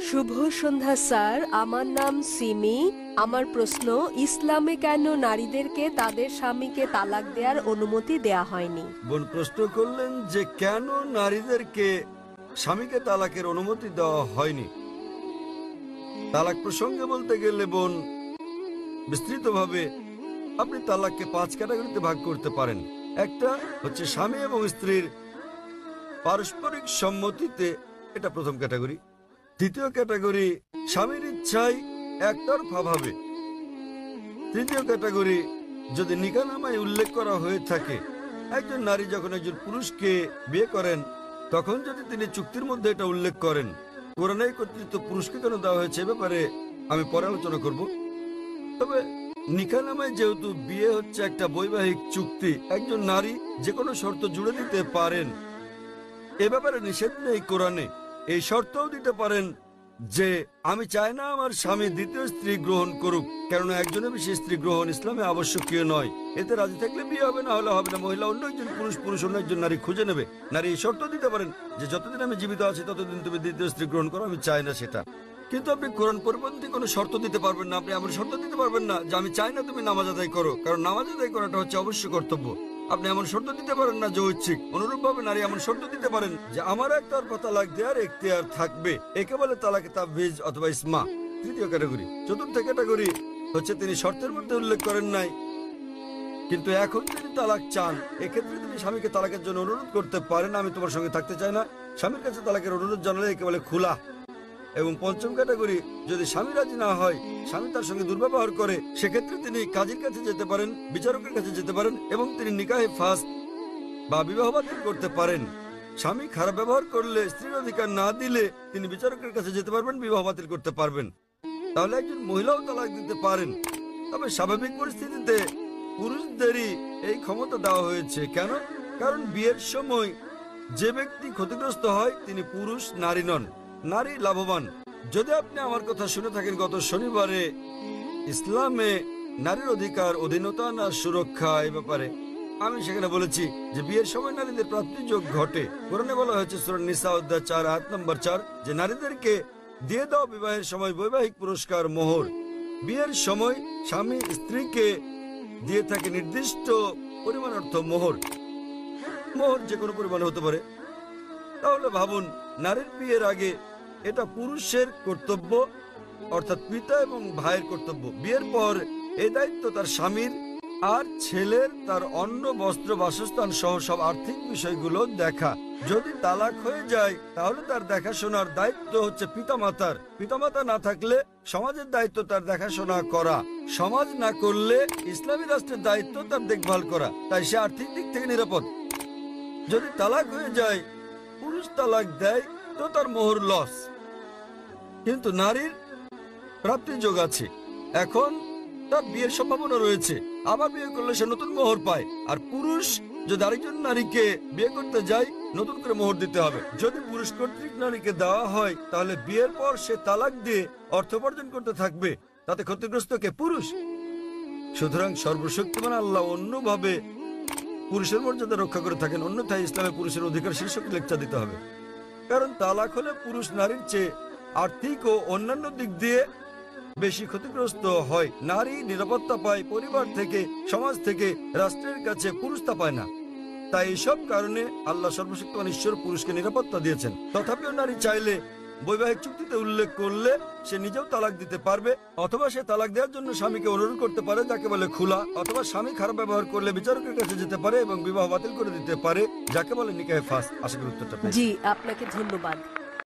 শুভ সন্ধ্যা sir, আমার নাম সিমি। আমার প্রশ্ন, ইসলামে কেন নারীদেরকে তাদের স্বামীকে তালাক দেওয়ার অনুমতি দেয়া হয়নি? বোন প্রশ্ন করলেন যে কেন নারীদেরকে স্বামীকে তালাকের অনুমতি দেওয়া হয়নি। তালাক প্রসঙ্গে বলতে গেলে বোন, বিস্তৃতভাবে আপনি তালাককে 5 ক্যাটাগরিতে ভাগ করতে পারেন। একটা হচ্ছে স্বামী এবং স্ত্রীর পারস্পরিক সম্মতিতে, এটা প্রথম ক্যাটাগরি। দ্বিতীয় ক্যাটাগরি স্বামীর ইচ্ছায় একতরফাভাবে। তৃতীয় ক্যাটাগরি যদি নিকাহনামায় উল্লেখ করা হয়ে থাকে, একজন নারী যখন একজন পুরুষকে বিয়ে করেন তখন যদি তিনি চুক্তির মধ্যে এটা উল্লেখ করেন। কোরআনে কর্তৃত্ব পুরুষকে কেন দেওয়া হয়েছে এ ব্যাপারে আমি পরে আলোচনা করব। তবে নিকাহনামায় যেহেতু বিয়ে হচ্ছে একটা বৈবাহিক চুক্তি, একজন নারী যে কোনো শর্ত জুড়ে দিতে পারেন, এ ব্যাপারে নিষেধ নেই কোরআনে। এই শর্তও দিতে পারেন যে আমি চাই না আমার স্বামী দ্বিতীয় স্ত্রী গ্রহণ করুক, কেননা একজনের বেশি স্ত্রী গ্রহণ ইসলামে আবশ্যকীয় নয়। এতে রাজি থাকলে বিয়ে হবে, না হলে হবে না। মহিলা অন্য একজন পুরুষ অন্য একজন নারী খুঁজে নেবে। নারী এই শর্ত দিতে পারেন যে যতদিন আমি জীবিত আছি ততদিন তুমি দ্বিতীয় স্ত্রী গ্রহণ করো, আমি চাই না সেটা। কিন্তু আপনি কোরআন পরিপন্থী কোনো শর্ত দিতে পারবেন না। আপনি এমন শর্ত দিতে পারবেন না যে আমি চাই না তুমি নামাজ আদায় করো, কারণ নামাজ আদায় করাটা হচ্ছে অবশ্য কর্তব্য। আপনি এমন শর্ত দিতে পারেন না যে ঐচ্ছিক। অনুরূপভাবে নারী এমন শর্ত দিতে পারেন যে আমার একতরফা তালাক দেওয়ার এখতিয়ার থাকবে। একে বলে তালাকে তাবভিজ অথবা ইসমা। তৃতীয় ক্যাটাগরি। চতুর্থ ক্যাটাগরি হচ্ছে তিনি শর্তের মধ্যে উল্লেখ করেন নাই, কিন্তু এখন তিনি তালাক চান। এক্ষেত্রে তিনি স্বামীকে তালাকের জন্য অনুরোধ করতে পারেন, আমি তোমার সঙ্গে থাকতে চাই না। স্বামীর কাছে তালাকের অনুরোধ জানালে একে বলে খুলা। এবং পঞ্চম ক্যাটাগরি, যদি স্বামী রাজি না হয়, স্বামী তার সঙ্গে দুর্ব্যবহার করে, সেক্ষেত্রে তিনি কাজীর কাছে যেতে পারেন, বিচারকের কাছে যেতে পারেন এবং তিনি নিকাহে ফাস বা বিবাহ বাতিল করতে পারেন। স্বামী খারাপ ব্যবহার করলে, স্ত্রীর অধিকার না দিলে তিনি বিচারকের কাছে যেতে পারবেন, বিবাহ বাতিল করতে পারবেন। তাহলে একজন মহিলাও তালাক দিতে পারেন। তবে স্বাভাবিক পরিস্থিতিতে পুরুষদেরই এই ক্ষমতা দেওয়া হয়েছে। কেন? কারণ বিয়ের সময় যে ব্যক্তি ক্ষতিগ্রস্ত হয় তিনি পুরুষ, নারী নন। নারী লাভবান। যদি আপনি আমার কথা শুনে থাকেন, গত শনিবারে ইসলামে নারীর অধিকার, অধীনতা না সুরক্ষা এ ব্যাপারে আমি সেখানে বলেছি যে বিয়ের সময় নারীদের প্রাপ্তিযোগ ঘটে। কোরআনে বলা হয়েছে সূরা নিসা অধ্যায় 4 আয়াত নম্বর 4 যে নারীদেরকে দিয়ে দাও বিবাহের সময় বৈবাহিক পুরস্কার মোহর। বিয়ের সময় স্বামী স্ত্রীকে দিয়ে থাকে নির্দিষ্ট পরিমাণ অর্থ মোহর। মোহর যে কোনো পরিমাণ হতে পারে। তাহলে ভাবুন, নারীর বিয়ের আগে এটা পুরুষের কর্তব্য, অর্থাৎ পিতা এবং ভাইয়ের কর্তব্য। বিয়ের পর এই দায়িত্ব তার স্বামীর, আর ছেলের তার অন্ন, বস্ত্র, বাসস্থান সহ সব আর্থিক বিষয়গুলো দেখা। যদি তালাক হয়ে যায় তাহলে তার দেখাশোনার দায়িত্ব হচ্ছে পিতামাতার। পিতামাতা না থাকলে সমাজের দায়িত্ব তার দেখাশোনা করা। সমাজ না করলে ইসলামী রাষ্ট্রের দায়িত্ব তার দেখভাল করা। তাই সে আর্থিক দিক থেকে নিরাপদ। যদি তালাক হয়ে যায়, পুরুষ তালাক দেয়, তো তার মোহর লস, কিন্তু নারীর প্রাপ্তিযোগ আছে। এখন তার বিয়ের সম্ভাবনা রয়েছে, আবার বিয়ে করলে সে নতুন মোহর পায়। আর পুরুষ যদি আরেকজন নারীকে বিয়ে করতে যায়, নতুন করে মোহর দিতে হবে। যদি পুরুষ কর্তৃক নারীকে দেওয়া হয় তাহলে বিয়ের পর সে তালাক দিয়ে অর্থ উপার্জন করতে থাকবে, তাতে ক্ষতিগ্রস্ত কে? পুরুষ। সুতরাং সর্বশক্তিমান আল্লাহ অন্যভাবে পুরুষের মর্যাদা রক্ষা করে থাকেন। অন্যথায় ইসলামে পুরুষের অধিকার শীর্ষক লেকচার দিতে হবে। কারণ তালাক হলে পুরুষ নারীর চেয়ে আর্থিক ও অন্যান্য দিক দিয়ে বেশি ক্ষতিগ্রস্ত হয়। নারী নিরাপত্তা পায় পরিবার থেকে, সমাজ থেকে, রাষ্ট্রের কাছে। পুরুষ তা পায় না। তাই এইসব কারণে আল্লাহ সর্বশক্তিমান ঈশ্বর পুরুষকে নিরাপত্তা দিয়েছেন। তথাপিও নারী চাইলে বৈবাহিক চুক্তিতে উল্লেখ করলে সে নিজেও তালাক দিতে পারবে, অথবা সে তালাক দেওয়ার জন্য স্বামীকে অনুরোধ করতে পারে, যাকে বলে খুলা। অথবা স্বামী খারাপ ব্যবহার করলে বিচারকের কাছে যেতে পারে এবং বিবাহ বাতিল করে দিতে পারে, যাকে বলে নিকাহে ফাস। আশা করি উত্তরটা পেয়েছি। জি, আপনাকে ধন্যবাদ।